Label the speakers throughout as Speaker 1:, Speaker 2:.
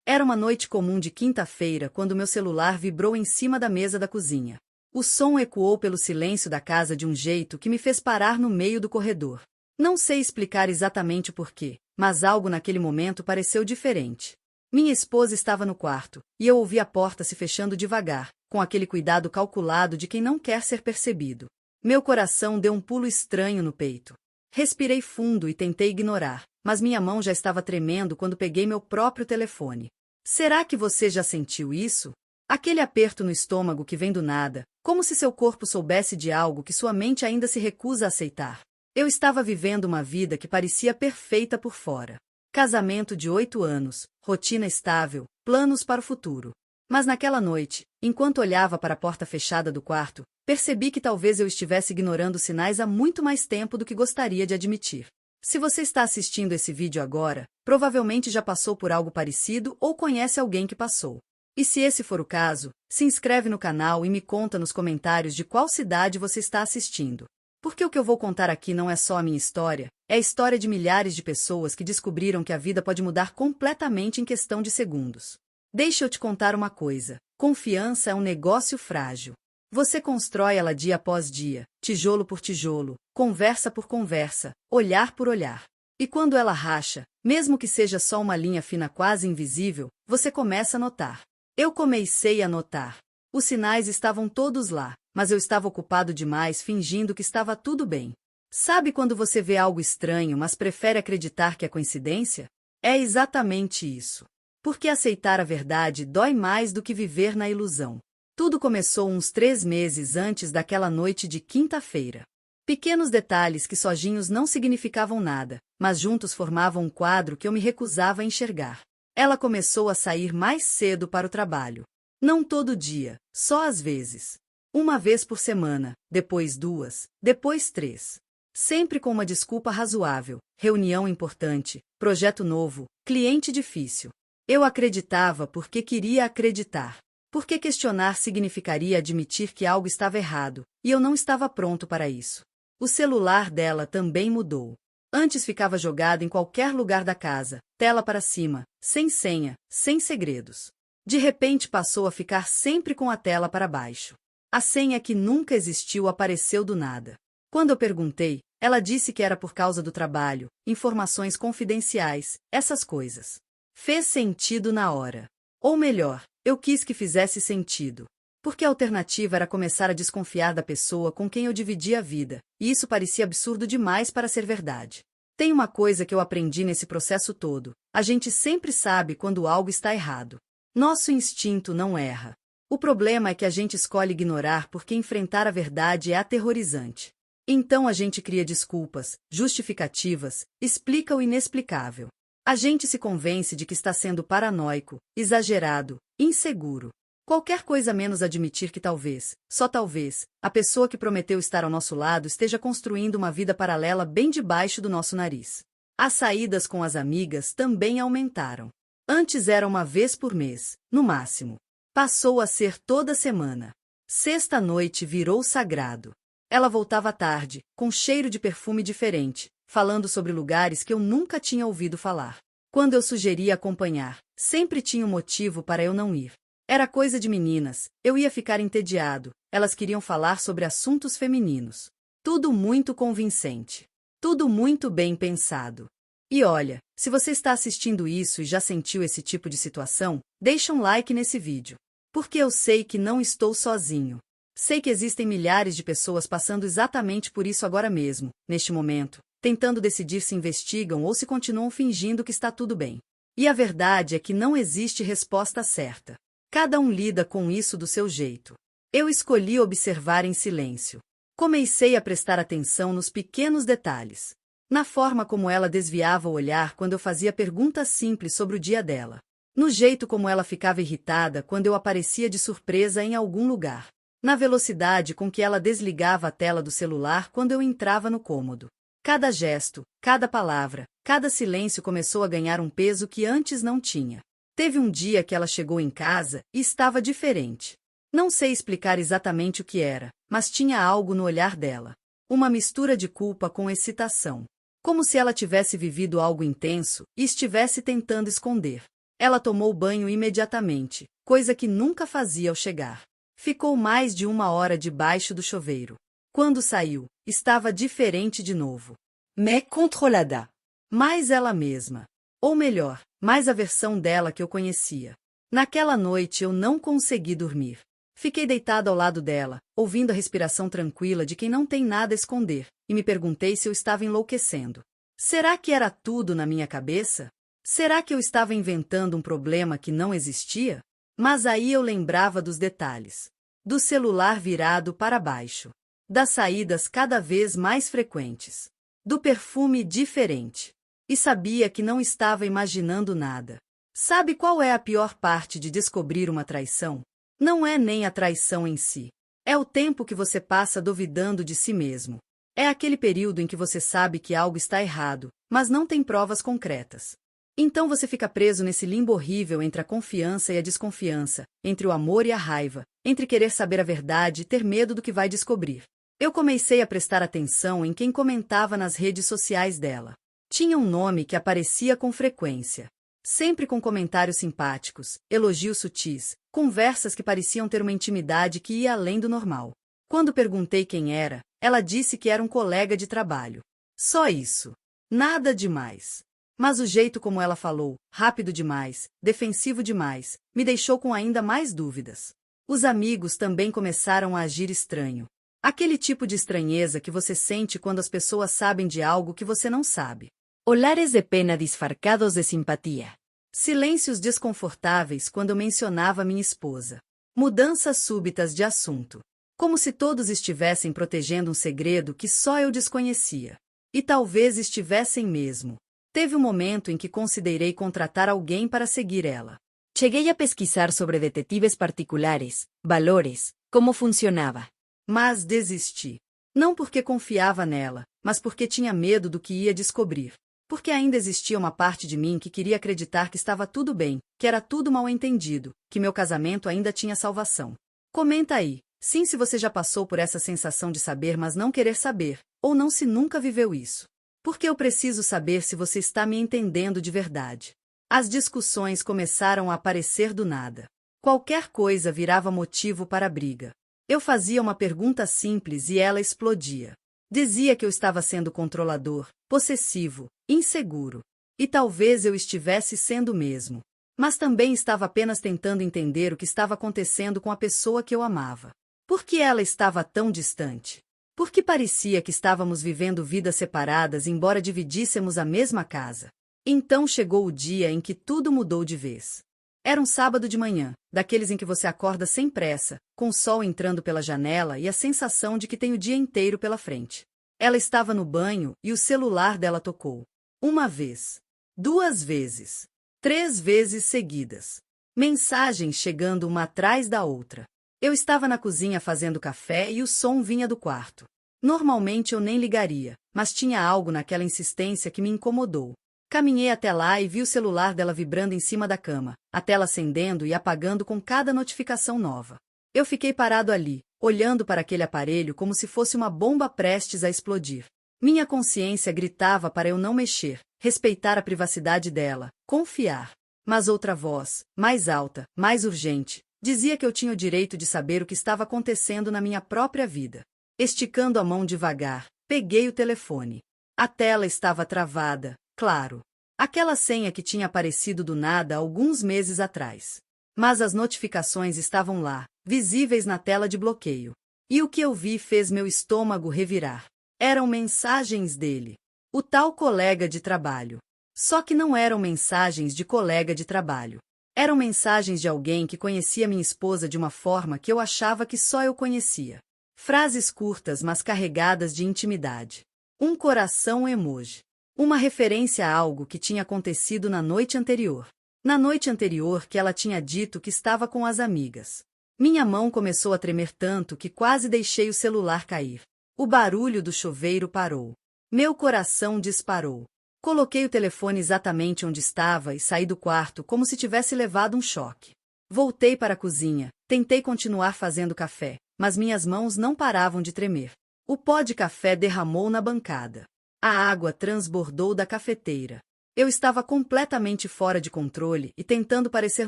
Speaker 1: Era uma noite comum de quinta-feira quando meu celular vibrou em cima da mesa da cozinha. O som ecoou pelo silêncio da casa de um jeito que me fez parar no meio do corredor. Não sei explicar exatamente o porquê, mas algo naquele momento pareceu diferente. Minha esposa estava no quarto, e eu ouvi a porta se fechando devagar, com aquele cuidado calculado de quem não quer ser percebido. Meu coração deu um pulo estranho no peito. Respirei fundo e tentei ignorar, mas minha mão já estava tremendo quando peguei meu próprio telefone. Será que você já sentiu isso? Aquele aperto no estômago que vem do nada, como se seu corpo soubesse de algo que sua mente ainda se recusa a aceitar. Eu estava vivendo uma vida que parecia perfeita por fora. Casamento de 8 anos, rotina estável, planos para o futuro. Mas naquela noite, enquanto olhava para a porta fechada do quarto, percebi que talvez eu estivesse ignorando sinais há muito mais tempo do que gostaria de admitir. Se você está assistindo esse vídeo agora, provavelmente já passou por algo parecido ou conhece alguém que passou. E se esse for o caso, se inscreve no canal e me conta nos comentários de qual cidade você está assistindo. Porque o que eu vou contar aqui não é só a minha história, é a história de milhares de pessoas que descobriram que a vida pode mudar completamente em questão de segundos. Deixa eu te contar uma coisa: confiança é um negócio frágil. Você constrói ela dia após dia, tijolo por tijolo, conversa por conversa, olhar por olhar. E quando ela racha, mesmo que seja só uma linha fina quase invisível, você começa a notar. Eu comecei a notar. Os sinais estavam todos lá, mas eu estava ocupado demais fingindo que estava tudo bem. Sabe quando você vê algo estranho, mas prefere acreditar que é coincidência? É exatamente isso. Porque aceitar a verdade dói mais do que viver na ilusão. Tudo começou uns 3 meses antes daquela noite de quinta-feira. Pequenos detalhes que sozinhos não significavam nada, mas juntos formavam um quadro que eu me recusava a enxergar. Ela começou a sair mais cedo para o trabalho. Não todo dia, só às vezes. Uma vez por semana, depois 2, depois 3. Sempre com uma desculpa razoável: reunião importante, projeto novo, cliente difícil. Eu acreditava porque queria acreditar. Porque questionar significaria admitir que algo estava errado, e eu não estava pronto para isso. O celular dela também mudou. Antes ficava jogado em qualquer lugar da casa, tela para cima, sem senha, sem segredos. De repente passou a ficar sempre com a tela para baixo. A senha que nunca existiu apareceu do nada. Quando eu perguntei, ela disse que era por causa do trabalho, informações confidenciais, essas coisas. Fez sentido na hora. Ou melhor, eu quis que fizesse sentido. Porque a alternativa era começar a desconfiar da pessoa com quem eu dividia a vida, e isso parecia absurdo demais para ser verdade. Tem uma coisa que eu aprendi nesse processo todo: a gente sempre sabe quando algo está errado. Nosso instinto não erra. O problema é que a gente escolhe ignorar porque enfrentar a verdade é aterrorizante. Então a gente cria desculpas, justificativas, explica o inexplicável. A gente se convence de que está sendo paranoico, exagerado, inseguro. Qualquer coisa menos admitir que talvez, só talvez, a pessoa que prometeu estar ao nosso lado esteja construindo uma vida paralela bem debaixo do nosso nariz. As saídas com as amigas também aumentaram. Antes era uma vez por mês, no máximo. Passou a ser toda semana. Sexta-noite virou sagrado. Ela voltava tarde, com cheiro de perfume diferente, falando sobre lugares que eu nunca tinha ouvido falar. Quando eu sugeria acompanhar, sempre tinha um motivo para eu não ir. Era coisa de meninas, eu ia ficar entediado, elas queriam falar sobre assuntos femininos. Tudo muito convincente. Tudo muito bem pensado. E olha, se você está assistindo isso e já sentiu esse tipo de situação, deixa um like nesse vídeo. Porque eu sei que não estou sozinho. Sei que existem milhares de pessoas passando exatamente por isso agora mesmo, neste momento, tentando decidir se investigam ou se continuam fingindo que está tudo bem. E a verdade é que não existe resposta certa. Cada um lida com isso do seu jeito. Eu escolhi observar em silêncio. Comecei a prestar atenção nos pequenos detalhes. Na forma como ela desviava o olhar quando eu fazia perguntas simples sobre o dia dela. No jeito como ela ficava irritada quando eu aparecia de surpresa em algum lugar. Na velocidade com que ela desligava a tela do celular quando eu entrava no cômodo. Cada gesto, cada palavra, cada silêncio começou a ganhar um peso que antes não tinha. Teve um dia que ela chegou em casa e estava diferente. Não sei explicar exatamente o que era, mas tinha algo no olhar dela. Uma mistura de culpa com excitação. Como se ela tivesse vivido algo intenso e estivesse tentando esconder. Ela tomou banho imediatamente, coisa que nunca fazia ao chegar. Ficou mais de 1 hora debaixo do chuveiro. Quando saiu, estava diferente de novo. Mais controlada. Mais ela mesma. Ou melhor, mais a versão dela que eu conhecia. Naquela noite eu não consegui dormir. Fiquei deitada ao lado dela, ouvindo a respiração tranquila de quem não tem nada a esconder, e me perguntei se eu estava enlouquecendo. Será que era tudo na minha cabeça? Será que eu estava inventando um problema que não existia? Mas aí eu lembrava dos detalhes. Do celular virado para baixo. Das saídas cada vez mais frequentes. Do perfume diferente. E sabia que não estava imaginando nada. Sabe qual é a pior parte de descobrir uma traição? Não é nem a traição em si. É o tempo que você passa duvidando de si mesmo. É aquele período em que você sabe que algo está errado, mas não tem provas concretas. Então você fica preso nesse limbo horrível entre a confiança e a desconfiança, entre o amor e a raiva, entre querer saber a verdade e ter medo do que vai descobrir. Eu comecei a prestar atenção em quem comentava nas redes sociais dela. Tinha um nome que aparecia com frequência. Sempre com comentários simpáticos, elogios sutis, conversas que pareciam ter uma intimidade que ia além do normal. Quando perguntei quem era, ela disse que era um colega de trabalho. Só isso. Nada demais. Mas o jeito como ela falou, rápido demais, defensivo demais, me deixou com ainda mais dúvidas. Os amigos também começaram a agir estranho. Aquele tipo de estranheza que você sente quando as pessoas sabem de algo que você não sabe. Olhares de pena disfarçados de simpatia. Silêncios desconfortáveis quando eu mencionava minha esposa. Mudanças súbitas de assunto. Como se todos estivessem protegendo um segredo que só eu desconhecia. E talvez estivessem mesmo. Teve um momento em que considerei contratar alguém para seguir ela. Cheguei a pesquisar sobre detetives particulares, valores, como funcionava. Mas desisti. Não porque confiava nela, mas porque tinha medo do que ia descobrir. Porque ainda existia uma parte de mim que queria acreditar que estava tudo bem, que era tudo mal entendido, que meu casamento ainda tinha salvação. Comenta aí, sim, se você já passou por essa sensação de saber mas não querer saber, ou não se nunca viveu isso. Porque eu preciso saber se você está me entendendo de verdade. As discussões começaram a aparecer do nada. Qualquer coisa virava motivo para a briga. Eu fazia uma pergunta simples e ela explodia. Dizia que eu estava sendo controlador, possessivo, inseguro. E talvez eu estivesse sendo mesmo. Mas também estava apenas tentando entender o que estava acontecendo com a pessoa que eu amava. Por que ela estava tão distante? Por que parecia que estávamos vivendo vidas separadas embora dividíssemos a mesma casa? Então chegou o dia em que tudo mudou de vez. Era um sábado de manhã, daqueles em que você acorda sem pressa, com o sol entrando pela janela e a sensação de que tem o dia inteiro pela frente. Ela estava no banho e o celular dela tocou. 1 vez. 2 vezes. 3 vezes seguidas. Mensagens chegando uma atrás da outra. Eu estava na cozinha fazendo café e o som vinha do quarto. Normalmente eu nem ligaria, mas tinha algo naquela insistência que me incomodou. Caminhei até lá e vi o celular dela vibrando em cima da cama, a tela acendendo e apagando com cada notificação nova. Eu fiquei parado ali, olhando para aquele aparelho como se fosse uma bomba prestes a explodir. Minha consciência gritava para eu não mexer, respeitar a privacidade dela, confiar. Mas outra voz, mais alta, mais urgente, dizia que eu tinha o direito de saber o que estava acontecendo na minha própria vida. Esticando a mão devagar, peguei o telefone. A tela estava travada. Claro. Aquela senha que tinha aparecido do nada alguns meses atrás. Mas as notificações estavam lá, visíveis na tela de bloqueio. E o que eu vi fez meu estômago revirar. Eram mensagens dele. O tal colega de trabalho. Só que não eram mensagens de colega de trabalho. Eram mensagens de alguém que conhecia minha esposa de uma forma que eu achava que só eu conhecia. Frases curtas, mas carregadas de intimidade. Um coração emoji. Uma referência a algo que tinha acontecido na noite anterior. Na noite anterior que ela tinha dito que estava com as amigas. Minha mão começou a tremer tanto que quase deixei o celular cair. O barulho do chuveiro parou. Meu coração disparou. Coloquei o telefone exatamente onde estava e saí do quarto como se tivesse levado um choque. Voltei para a cozinha, tentei continuar fazendo café, mas minhas mãos não paravam de tremer. O pó de café derramou na bancada. A água transbordou da cafeteira. Eu estava completamente fora de controle e tentando parecer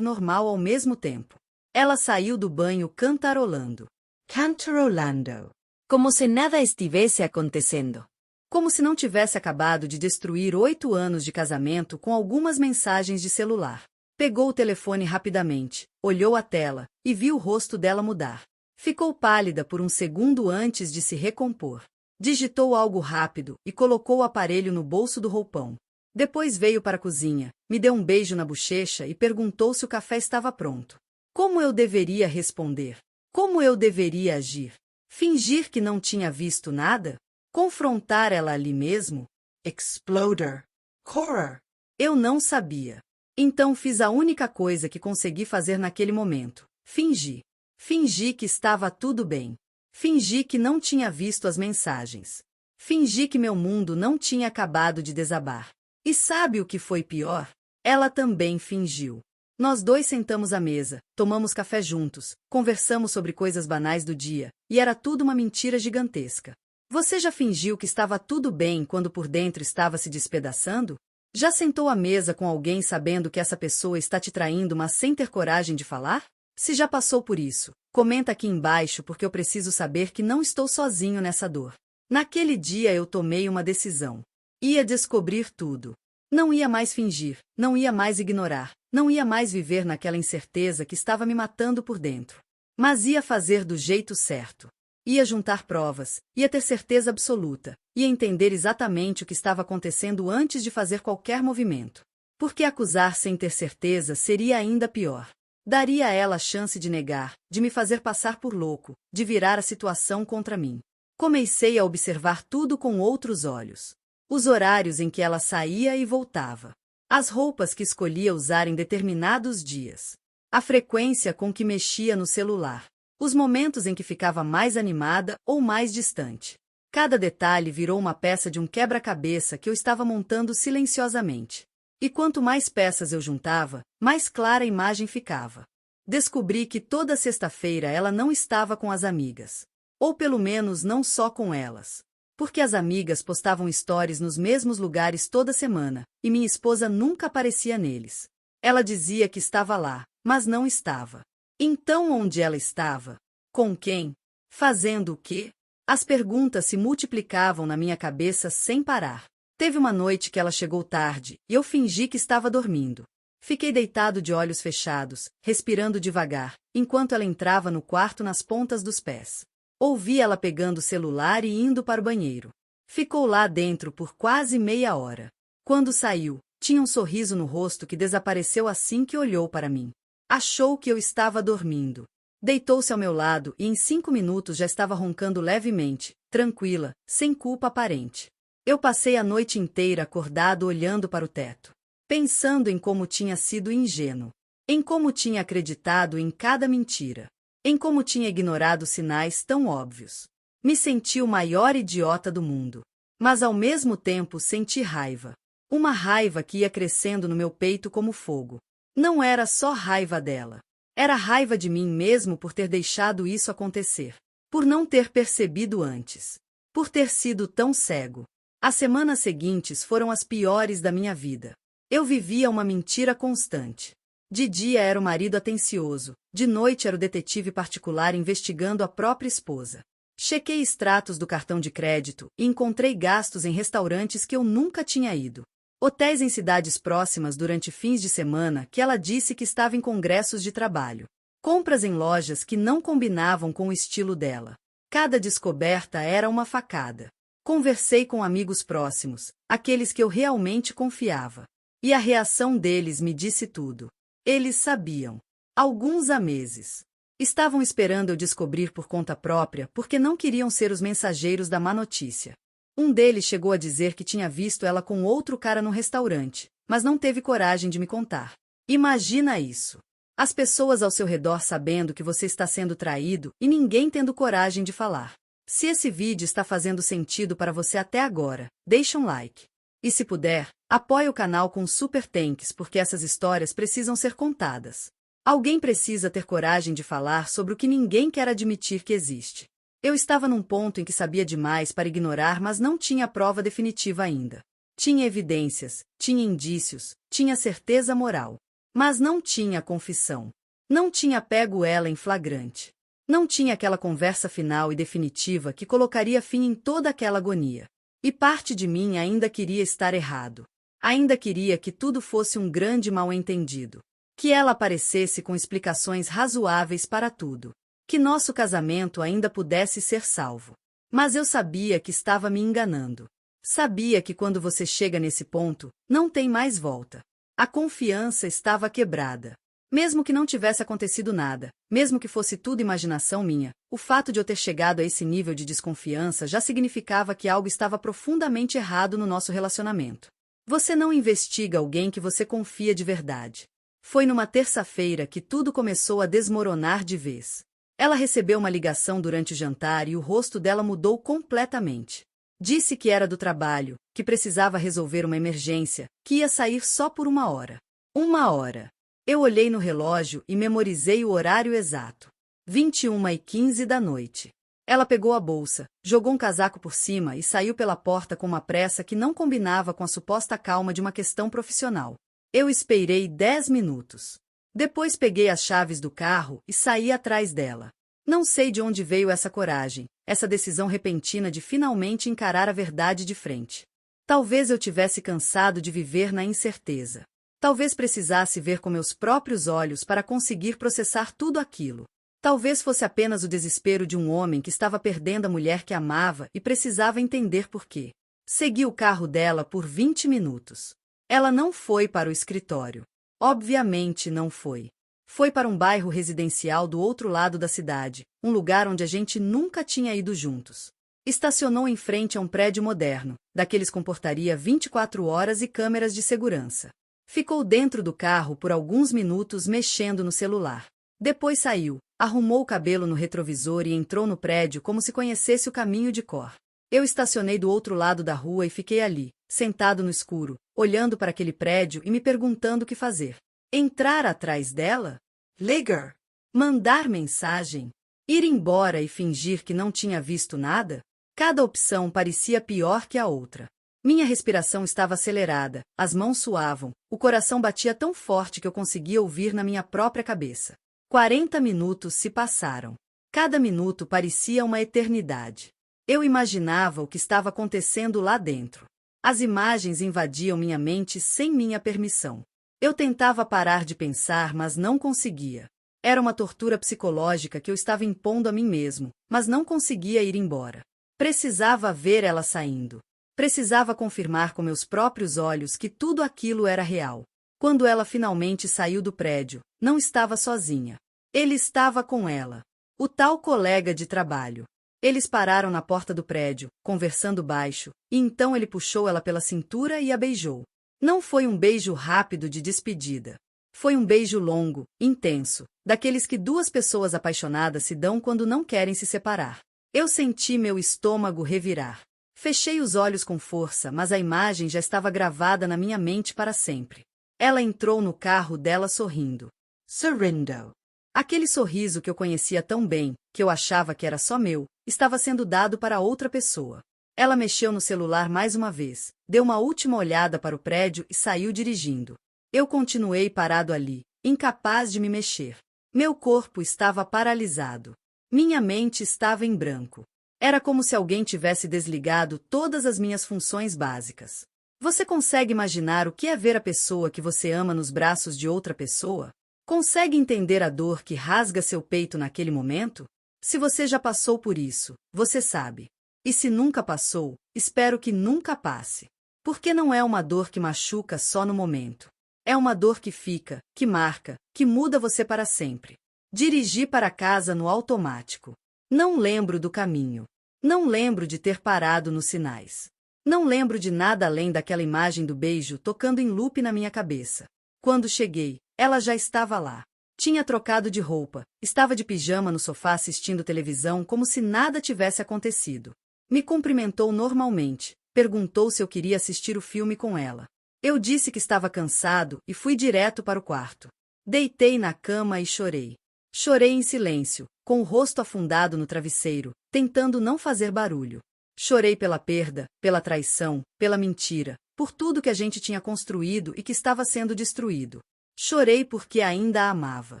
Speaker 1: normal ao mesmo tempo. Ela saiu do banho cantarolando.
Speaker 2: Cantarolando. Como se nada estivesse acontecendo.
Speaker 1: Como se não tivesse acabado de destruir 8 anos de casamento com algumas mensagens de celular. Pegou o telefone rapidamente, olhou a tela e viu o rosto dela mudar. Ficou pálida por um segundo antes de se recompor. Digitou algo rápido e colocou o aparelho no bolso do roupão. Depois veio para a cozinha, me deu um beijo na bochecha e perguntou se o café estava pronto. Como eu deveria responder? Como eu deveria agir? Fingir que não tinha visto nada? Confrontar ela ali mesmo? Exploder. Horror. Eu não sabia. Então fiz a única coisa que consegui fazer naquele momento. Fingi. Fingi que estava tudo bem. Fingi que não tinha visto as mensagens. Fingi que meu mundo não tinha acabado de desabar. E sabe o que foi pior? Ela também fingiu. Nós dois sentamos à mesa, tomamos café juntos, conversamos sobre coisas banais do dia, e era tudo uma mentira gigantesca. Você já fingiu que estava tudo bem quando por dentro estava se despedaçando? Já sentou à mesa com alguém sabendo que essa pessoa está te traindo, mas sem ter coragem de falar? Se já passou por isso, comenta aqui embaixo porque eu preciso saber que não estou sozinho nessa dor. Naquele dia eu tomei uma decisão. Ia descobrir tudo. Não ia mais fingir, não ia mais ignorar, não ia mais viver naquela incerteza que estava me matando por dentro. Mas ia fazer do jeito certo. Ia juntar provas, ia ter certeza absoluta, ia entender exatamente o que estava acontecendo antes de fazer qualquer movimento. Porque acusar sem ter certeza seria ainda pior. Daria a ela a chance de negar, de me fazer passar por louco, de virar a situação contra mim. Comecei a observar tudo com outros olhos. Os horários em que ela saía e voltava. As roupas que escolhia usar em determinados dias. A frequência com que mexia no celular. Os momentos em que ficava mais animada ou mais distante. Cada detalhe virou uma peça de um quebra-cabeça que eu estava montando silenciosamente. E quanto mais peças eu juntava, mais clara a imagem ficava. Descobri que toda sexta-feira ela não estava com as amigas. Ou pelo menos não só com elas. Porque as amigas postavam stories nos mesmos lugares toda semana, e minha esposa nunca aparecia neles. Ela dizia que estava lá, mas não estava. Então onde ela estava? Com quem? Fazendo o quê? As perguntas se multiplicavam na minha cabeça sem parar. Teve uma noite que ela chegou tarde, e eu fingi que estava dormindo. Fiquei deitado de olhos fechados, respirando devagar, enquanto ela entrava no quarto nas pontas dos pés. Ouvi ela pegando o celular e indo para o banheiro. Ficou lá dentro por quase meia hora. Quando saiu, tinha um sorriso no rosto que desapareceu assim que olhou para mim. Achou que eu estava dormindo. Deitou-se ao meu lado e em 5 minutos já estava roncando levemente, tranquila, sem culpa aparente. Eu passei a noite inteira acordado olhando para o teto, pensando em como tinha sido ingênuo, em como tinha acreditado em cada mentira, em como tinha ignorado sinais tão óbvios. Me senti o maior idiota do mundo, mas ao mesmo tempo senti raiva. Uma raiva que ia crescendo no meu peito como fogo. Não era só raiva dela. Era raiva de mim mesmo por ter deixado isso acontecer. Por não ter percebido antes. Por ter sido tão cego. As semanas seguintes foram as piores da minha vida. Eu vivia uma mentira constante. De dia era o marido atencioso, de noite era o detetive particular investigando a própria esposa. Chequei extratos do cartão de crédito e encontrei gastos em restaurantes que eu nunca tinha ido. Hotéis em cidades próximas durante fins de semana que ela disse que estava em congressos de trabalho. Compras em lojas que não combinavam com o estilo dela. Cada descoberta era uma facada. Conversei com amigos próximos, aqueles que eu realmente confiava. E a reação deles me disse tudo. Eles sabiam. Alguns há meses. Estavam esperando eu descobrir por conta própria porque não queriam ser os mensageiros da má notícia. Um deles chegou a dizer que tinha visto ela com outro cara no restaurante, mas não teve coragem de me contar. Imagina isso. As pessoas ao seu redor sabendo que você está sendo traído e ninguém tendo coragem de falar. Se esse vídeo está fazendo sentido para você até agora, deixa um like. E se puder, apoie o canal com super thanks porque essas histórias precisam ser contadas. Alguém precisa ter coragem de falar sobre o que ninguém quer admitir que existe. Eu estava num ponto em que sabia demais para ignorar, mas não tinha prova definitiva ainda. Tinha evidências, tinha indícios, tinha certeza moral. Mas não tinha confissão. Não tinha pego ela em flagrante. Não tinha aquela conversa final e definitiva que colocaria fim em toda aquela agonia. E parte de mim ainda queria estar errado. Ainda queria que tudo fosse um grande mal-entendido. Que ela aparecesse com explicações razoáveis para tudo. Que nosso casamento ainda pudesse ser salvo. Mas eu sabia que estava me enganando. Sabia que quando você chega nesse ponto, não tem mais volta. A confiança estava quebrada. Mesmo que não tivesse acontecido nada, mesmo que fosse tudo imaginação minha, o fato de eu ter chegado a esse nível de desconfiança já significava que algo estava profundamente errado no nosso relacionamento. Você não investiga alguém que você confia de verdade. Foi numa terça-feira que tudo começou a desmoronar de vez. Ela recebeu uma ligação durante o jantar e o rosto dela mudou completamente. Disse que era do trabalho, que precisava resolver uma emergência, que ia sair só por 1 hora. 1 hora. Eu olhei no relógio e memorizei o horário exato. 21h15 da noite. Ela pegou a bolsa, jogou um casaco por cima e saiu pela porta com uma pressa que não combinava com a suposta calma de uma questão profissional. Eu esperei 10 minutos. Depois peguei as chaves do carro e saí atrás dela. Não sei de onde veio essa coragem, essa decisão repentina de finalmente encarar a verdade de frente. Talvez eu tivesse cansado de viver na incerteza. Talvez precisasse ver com meus próprios olhos para conseguir processar tudo aquilo. Talvez fosse apenas o desespero de um homem que estava perdendo a mulher que amava e precisava entender por quê. Segui o carro dela por 20 minutos. Ela não foi para o escritório. Obviamente não foi. Foi para um bairro residencial do outro lado da cidade, um lugar onde a gente nunca tinha ido juntos. Estacionou em frente a um prédio moderno, daqueles com portaria 24 horas e câmeras de segurança. Ficou dentro do carro por alguns minutos mexendo no celular. Depois saiu, arrumou o cabelo no retrovisor e entrou no prédio como se conhecesse o caminho de cor. Eu estacionei do outro lado da rua e fiquei ali, sentado no escuro, olhando para aquele prédio e me perguntando o que fazer. Entrar atrás dela? Ligar? Mandar mensagem? Ir embora e fingir que não tinha visto nada? Cada opção parecia pior que a outra. Minha respiração estava acelerada, as mãos suavam, o coração batia tão forte que eu conseguia ouvir na minha própria cabeça. 40 minutos se passaram. Cada minuto parecia uma eternidade. Eu imaginava o que estava acontecendo lá dentro. As imagens invadiam minha mente sem minha permissão. Eu tentava parar de pensar, mas não conseguia. Era uma tortura psicológica que eu estava impondo a mim mesmo, mas não conseguia ir embora. Precisava ver ela saindo. Precisava confirmar com meus próprios olhos que tudo aquilo era real. Quando ela finalmente saiu do prédio, não estava sozinha. Ele estava com ela. O tal colega de trabalho. Eles pararam na porta do prédio, conversando baixo, e então ele puxou ela pela cintura e a beijou. Não foi um beijo rápido de despedida. Foi um beijo longo, intenso, daqueles que duas pessoas apaixonadas se dão quando não querem se separar. Eu senti meu estômago revirar. Fechei os olhos com força, mas a imagem já estava gravada na minha mente para sempre. Ela entrou no carro dela sorrindo. Sorrindo. Aquele sorriso que eu conhecia tão bem, que eu achava que era só meu, estava sendo dado para outra pessoa. Ela mexeu no celular mais uma vez, deu uma última olhada para o prédio e saiu dirigindo. Eu continuei parado ali, incapaz de me mexer. Meu corpo estava paralisado. Minha mente estava em branco. Era como se alguém tivesse desligado todas as minhas funções básicas. Você consegue imaginar o que é ver a pessoa que você ama nos braços de outra pessoa? Consegue entender a dor que rasga seu peito naquele momento? Se você já passou por isso, você sabe. E se nunca passou, espero que nunca passe. Porque não é uma dor que machuca só no momento. É uma dor que fica, que marca, que muda você para sempre. Dirigi para casa no automático. Não lembro do caminho. Não lembro de ter parado nos sinais. Não lembro de nada além daquela imagem do beijo tocando em loop na minha cabeça. Quando cheguei, ela já estava lá. Tinha trocado de roupa, estava de pijama no sofá assistindo televisão como se nada tivesse acontecido. Me cumprimentou normalmente, perguntou se eu queria assistir o filme com ela. Eu disse que estava cansado e fui direto para o quarto. Deitei na cama e chorei. Chorei em silêncio, com o rosto afundado no travesseiro, tentando não fazer barulho. Chorei pela perda, pela traição, pela mentira, por tudo que a gente tinha construído e que estava sendo destruído. Chorei porque ainda a amava.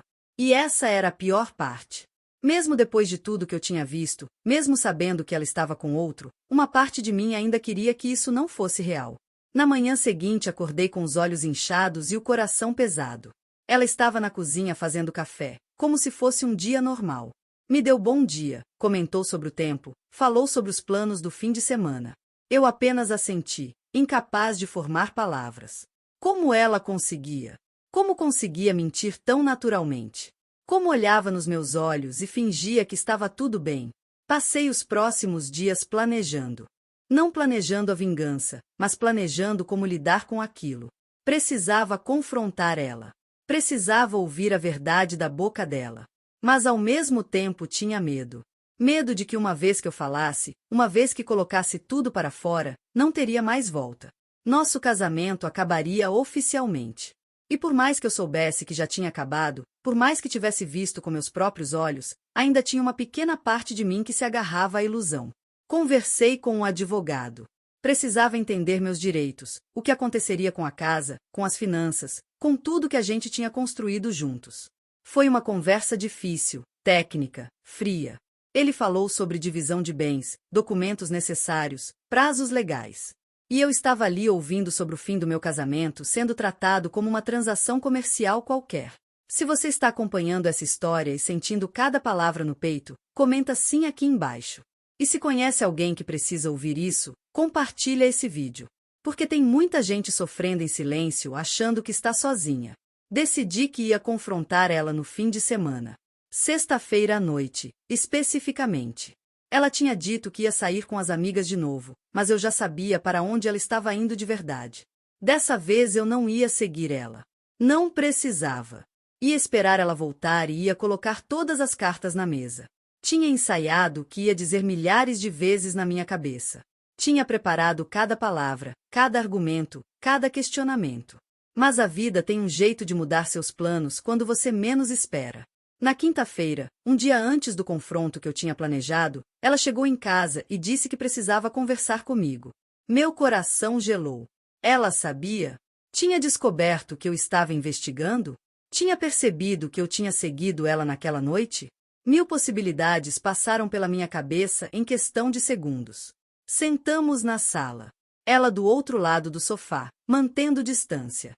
Speaker 1: E essa era a pior parte. Mesmo depois de tudo que eu tinha visto, mesmo sabendo que ela estava com outro, uma parte de mim ainda queria que isso não fosse real. Na manhã seguinte acordei com os olhos inchados e o coração pesado. Ela estava na cozinha fazendo café, como se fosse um dia normal. Me deu bom dia, comentou sobre o tempo, falou sobre os planos do fim de semana. Eu apenas assenti, incapaz de formar palavras. Como ela conseguia? Como conseguia mentir tão naturalmente? Como olhava nos meus olhos e fingia que estava tudo bem? Passei os próximos dias planejando. Não planejando a vingança, mas planejando como lidar com aquilo. Precisava confrontar ela. Precisava ouvir a verdade da boca dela. Mas ao mesmo tempo tinha medo. Medo de que uma vez que eu falasse, uma vez que colocasse tudo para fora, não teria mais volta. Nosso casamento acabaria oficialmente. E por mais que eu soubesse que já tinha acabado, por mais que tivesse visto com meus próprios olhos, ainda tinha uma pequena parte de mim que se agarrava à ilusão. Conversei com um advogado. Precisava entender meus direitos, o que aconteceria com a casa, com as finanças, com tudo que a gente tinha construído juntos. Foi uma conversa difícil, técnica, fria. Ele falou sobre divisão de bens, documentos necessários, prazos legais. E eu estava ali ouvindo sobre o fim do meu casamento sendo tratado como uma transação comercial qualquer. Se você está acompanhando essa história e sentindo cada palavra no peito, comenta sim aqui embaixo. E se conhece alguém que precisa ouvir isso, compartilha esse vídeo. Porque tem muita gente sofrendo em silêncio achando que está sozinha. Decidi que ia confrontar ela no fim de semana. Sexta-feira à noite, especificamente. Ela tinha dito que ia sair com as amigas de novo, mas eu já sabia para onde ela estava indo de verdade. Dessa vez eu não ia seguir ela. Não precisava. Ia esperar ela voltar e ia colocar todas as cartas na mesa. Tinha ensaiado o que ia dizer milhares de vezes na minha cabeça. Tinha preparado cada palavra, cada argumento, cada questionamento. Mas a vida tem um jeito de mudar seus planos quando você menos espera. Na quinta-feira, um dia antes do confronto que eu tinha planejado, ela chegou em casa e disse que precisava conversar comigo. Meu coração gelou. Ela sabia? Tinha descoberto que eu estava investigando? Tinha percebido que eu tinha seguido ela naquela noite? 1000 possibilidades passaram pela minha cabeça em questão de segundos. Sentamos na sala. Ela do outro lado do sofá, mantendo distância.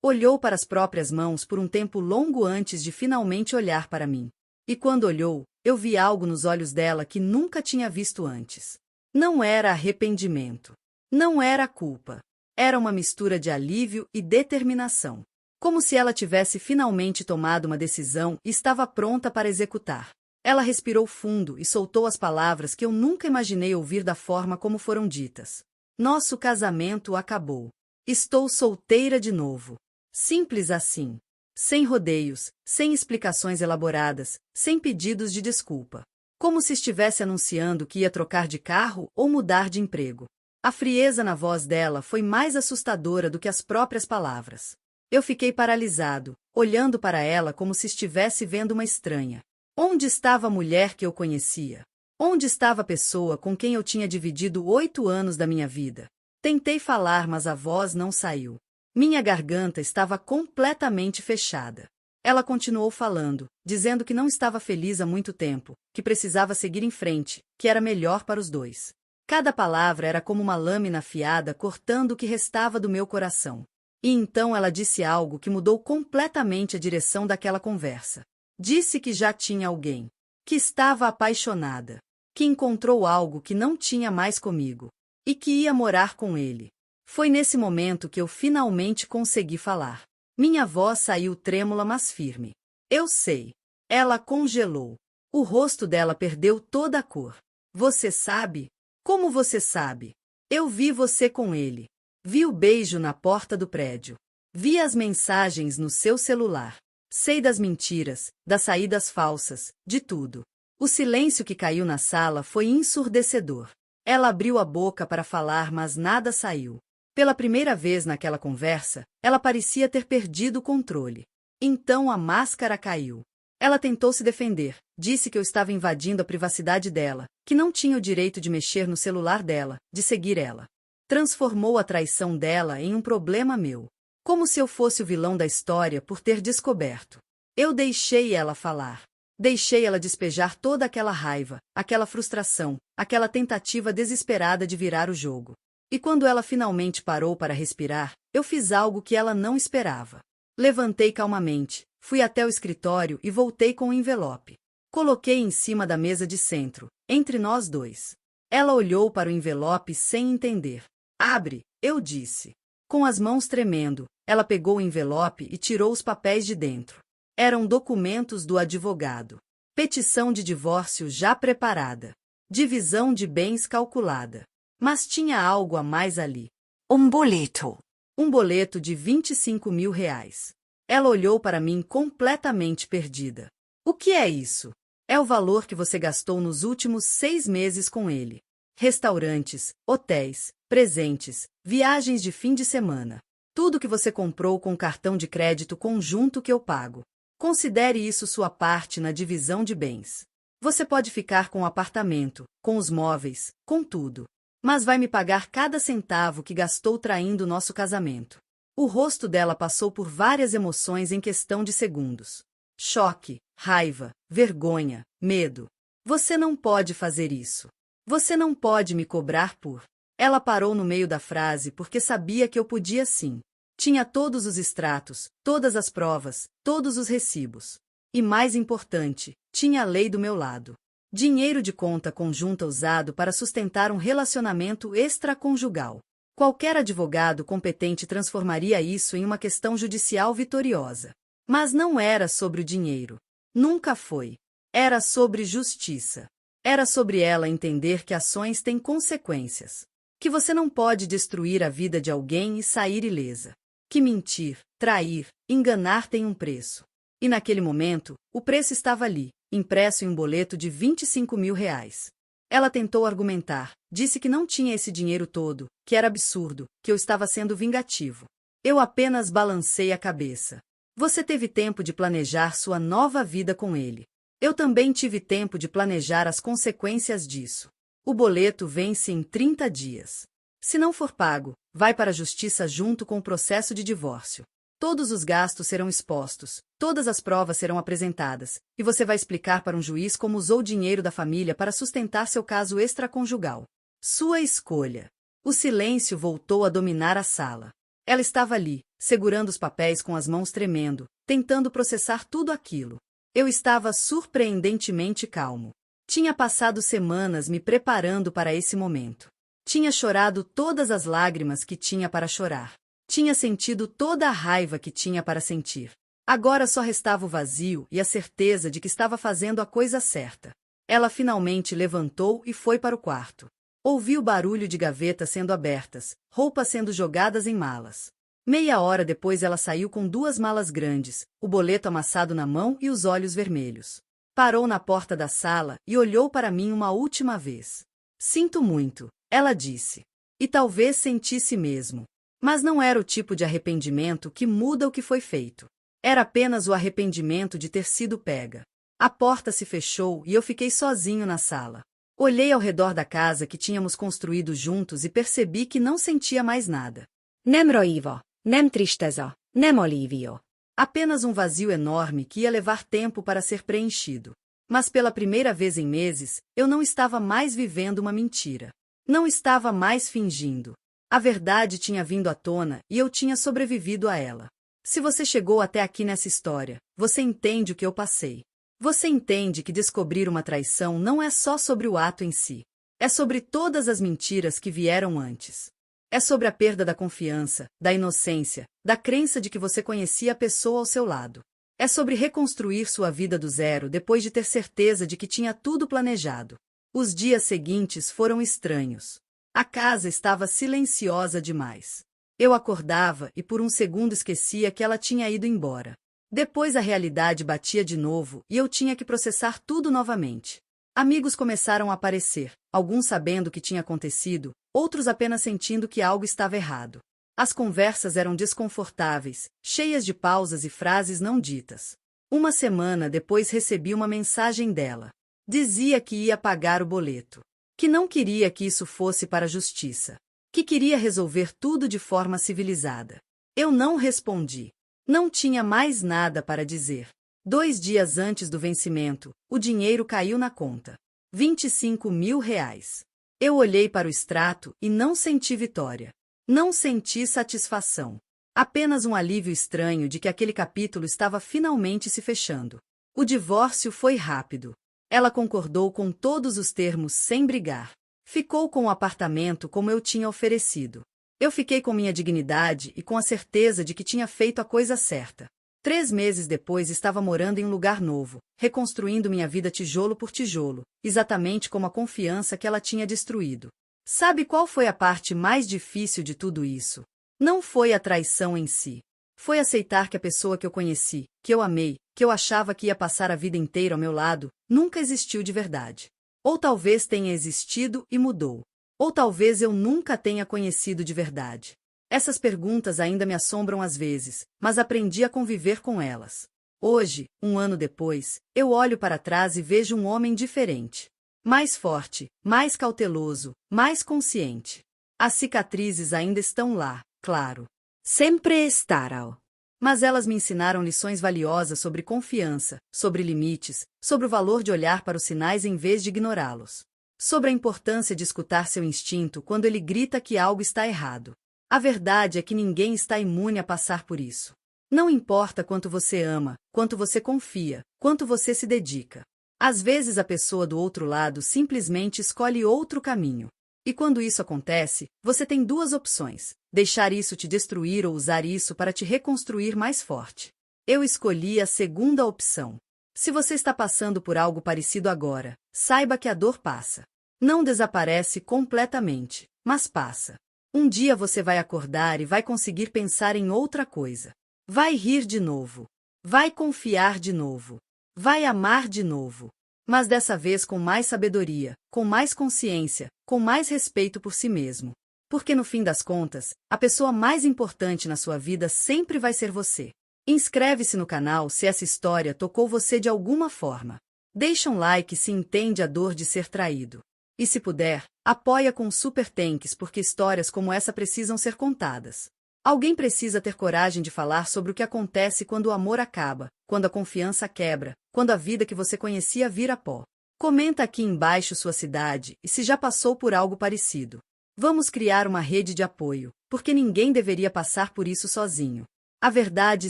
Speaker 1: Olhou para as próprias mãos por um tempo longo antes de finalmente olhar para mim. E quando olhou, eu vi algo nos olhos dela que nunca tinha visto antes. Não era arrependimento. Não era culpa. Era uma mistura de alívio e determinação. Como se ela tivesse finalmente tomado uma decisão e estava pronta para executar. Ela respirou fundo e soltou as palavras que eu nunca imaginei ouvir da forma como foram ditas. Nosso casamento acabou. Estou solteira de novo. Simples assim. Sem rodeios, sem explicações elaboradas, sem pedidos de desculpa. Como se estivesse anunciando que ia trocar de carro ou mudar de emprego. A frieza na voz dela foi mais assustadora do que as próprias palavras. Eu fiquei paralisado, olhando para ela como se estivesse vendo uma estranha. Onde estava a mulher que eu conhecia? Onde estava a pessoa com quem eu tinha dividido 8 anos da minha vida? Tentei falar, mas a voz não saiu. Minha garganta estava completamente fechada. Ela continuou falando, dizendo que não estava feliz há muito tempo, que precisava seguir em frente, que era melhor para os dois. Cada palavra era como uma lâmina afiada cortando o que restava do meu coração. E então ela disse algo que mudou completamente a direção daquela conversa. Disse que já tinha alguém, que estava apaixonada, que encontrou algo que não tinha mais comigo, e que ia morar com ele. Foi nesse momento que eu finalmente consegui falar. Minha voz saiu trêmula, mas firme. Eu sei. Ela congelou. O rosto dela perdeu toda a cor. Você sabe? Como você sabe? Eu vi você com ele. Vi o beijo na porta do prédio. Vi as mensagens no seu celular. Sei das mentiras, das saídas falsas, de tudo. O silêncio que caiu na sala foi ensurdecedor. Ela abriu a boca para falar, mas nada saiu. Pela primeira vez naquela conversa, ela parecia ter perdido o controle. Então a máscara caiu. Ela tentou se defender, disse que eu estava invadindo a privacidade dela, que não tinha o direito de mexer no celular dela, de seguir ela. Transformou a traição dela em um problema meu. Como se eu fosse o vilão da história por ter descoberto. Eu deixei ela falar. Deixei ela despejar toda aquela raiva, aquela frustração, aquela tentativa desesperada de virar o jogo. E quando ela finalmente parou para respirar, eu fiz algo que ela não esperava. Levantei calmamente, fui até o escritório e voltei com o envelope. Coloquei em cima da mesa de centro, entre nós dois. Ela olhou para o envelope sem entender. Abre, eu disse. Com as mãos tremendo, ela pegou o envelope e tirou os papéis de dentro. Eram documentos do advogado. Petição de divórcio já preparada. Divisão de bens calculada. Mas tinha algo a mais ali.
Speaker 2: Boleto.
Speaker 1: Um boleto de R$ 25.000. Ela olhou para mim completamente perdida. O que é isso? É o valor que você gastou nos últimos 6 meses com ele. Restaurantes, hotéis, presentes, viagens de fim de semana. Tudo que você comprou com cartão de crédito conjunto que eu pago. Considere isso sua parte na divisão de bens. Você pode ficar com o apartamento, com os móveis, com tudo. Mas vai me pagar cada centavo que gastou traindo nosso casamento. O rosto dela passou por várias emoções em questão de segundos. Choque, raiva, vergonha, medo. Você não pode fazer isso. Você não pode me cobrar por... Ela parou no meio da frase porque sabia que eu podia sim. Tinha todos os extratos, todas as provas, todos os recibos. E mais importante, tinha a lei do meu lado. Dinheiro de conta conjunta usado para sustentar um relacionamento extraconjugal. Qualquer advogado competente transformaria isso em uma questão judicial vitoriosa. Mas não era sobre o dinheiro. Nunca foi. Era sobre justiça. Era sobre ela entender que ações têm consequências. Que você não pode destruir a vida de alguém e sair ilesa. Que mentir, trair, enganar tem um preço. E naquele momento, o preço estava ali, impresso em um boleto de R$ 25.000. Ela tentou argumentar, disse que não tinha esse dinheiro todo, que era absurdo, que eu estava sendo vingativo. Eu apenas balancei a cabeça. Você teve tempo de planejar sua nova vida com ele. Eu também tive tempo de planejar as consequências disso. O boleto vence em 30 dias. Se não for pago, vai para a justiça junto com o processo de divórcio. Todos os gastos serão expostos, todas as provas serão apresentadas, e você vai explicar para um juiz como usou o dinheiro da família para sustentar seu caso extraconjugal. Sua escolha. O silêncio voltou a dominar a sala. Ela estava ali, segurando os papéis com as mãos tremendo, tentando processar tudo aquilo. Eu estava surpreendentemente calmo. Tinha passado semanas me preparando para esse momento. Tinha chorado todas as lágrimas que tinha para chorar. Tinha sentido toda a raiva que tinha para sentir. Agora só restava o vazio e a certeza de que estava fazendo a coisa certa. Ela finalmente levantou e foi para o quarto. Ouvi o barulho de gavetas sendo abertas, roupas sendo jogadas em malas. Meia hora depois ela saiu com 2 malas grandes, o boleto amassado na mão e os olhos vermelhos. Parou na porta da sala e olhou para mim uma última vez. Sinto muito, ela disse. E talvez sentisse mesmo. Mas não era o tipo de arrependimento que muda o que foi feito. Era apenas o arrependimento de ter sido pega. A porta se fechou e eu fiquei sozinho na sala. Olhei ao redor da casa que tínhamos construído juntos e percebi que não sentia mais nada.
Speaker 2: Nem raiva, nem tristeza, nem alívio.
Speaker 1: Apenas um vazio enorme que ia levar tempo para ser preenchido. Mas pela primeira vez em meses, eu não estava mais vivendo uma mentira. Não estava mais fingindo. A verdade tinha vindo à tona e eu tinha sobrevivido a ela. Se você chegou até aqui nessa história, você entende o que eu passei. Você entende que descobrir uma traição não é só sobre o ato em si. É sobre todas as mentiras que vieram antes. É sobre a perda da confiança, da inocência, da crença de que você conhecia a pessoa ao seu lado. É sobre reconstruir sua vida do zero depois de ter certeza de que tinha tudo planejado. Os dias seguintes foram estranhos. A casa estava silenciosa demais. Eu acordava e por um segundo esquecia que ela tinha ido embora. Depois a realidade batia de novo e eu tinha que processar tudo novamente. Amigos começaram a aparecer, alguns sabendo o que tinha acontecido, outros apenas sentindo que algo estava errado. As conversas eram desconfortáveis, cheias de pausas e frases não ditas. Uma semana depois recebi uma mensagem dela. Dizia que ia pagar o boleto. Que não queria que isso fosse para a justiça. que queria resolver tudo de forma civilizada. Eu não respondi. Não tinha mais nada para dizer. 2 dias antes do vencimento, o dinheiro caiu na conta. R$ 25.000. Eu olhei para o extrato e não senti vitória. Não senti satisfação. Apenas um alívio estranho de que aquele capítulo estava finalmente se fechando. O divórcio foi rápido. Ela concordou com todos os termos sem brigar. Ficou com o apartamento como eu tinha oferecido. Eu fiquei com minha dignidade e com a certeza de que tinha feito a coisa certa. 3 meses depois estava morando em um lugar novo, reconstruindo minha vida tijolo por tijolo, exatamente como a confiança que ela tinha destruído. Sabe qual foi a parte mais difícil de tudo isso? Não foi a traição em si. Foi aceitar que a pessoa que eu conheci, que eu amei, que eu achava que ia passar a vida inteira ao meu lado, nunca existiu de verdade. Ou talvez tenha existido e mudou. Ou talvez eu nunca tenha conhecido de verdade. Essas perguntas ainda me assombram às vezes, mas aprendi a conviver com elas. Hoje, 1 ano depois, eu olho para trás e vejo um homem diferente. Mais forte, mais cauteloso, mais consciente. As cicatrizes ainda estão lá, claro.
Speaker 2: Sempre estaram.
Speaker 1: Mas elas me ensinaram lições valiosas sobre confiança, sobre limites, sobre o valor de olhar para os sinais em vez de ignorá-los. Sobre a importância de escutar seu instinto quando ele grita que algo está errado. A verdade é que ninguém está imune a passar por isso. Não importa quanto você ama, quanto você confia, quanto você se dedica. Às vezes a pessoa do outro lado simplesmente escolhe outro caminho. E quando isso acontece, você tem 2 opções: deixar isso te destruir ou usar isso para te reconstruir mais forte. Eu escolhi a segunda opção. Se você está passando por algo parecido agora, saiba que a dor passa. Não desaparece completamente, mas passa. Um dia você vai acordar e vai conseguir pensar em outra coisa. Vai rir de novo. Vai confiar de novo. Vai amar de novo. Mas dessa vez com mais sabedoria, com mais consciência, com mais respeito por si mesmo. Porque no fim das contas, a pessoa mais importante na sua vida sempre vai ser você. Inscreve-se no canal se essa história tocou você de alguma forma. Deixa um like se entende a dor de ser traído. E se puder, apoia com Super Thanks porque histórias como essa precisam ser contadas. Alguém precisa ter coragem de falar sobre o que acontece quando o amor acaba, quando a confiança quebra, quando a vida que você conhecia vira pó. Comenta aqui embaixo sua cidade e se já passou por algo parecido. Vamos criar uma rede de apoio, porque ninguém deveria passar por isso sozinho. A verdade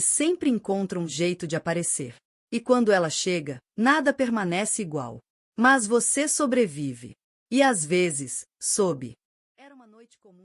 Speaker 1: sempre encontra um jeito de aparecer. E quando ela chega, nada permanece igual. Mas você sobrevive. E às vezes, soube. Era uma noite comum.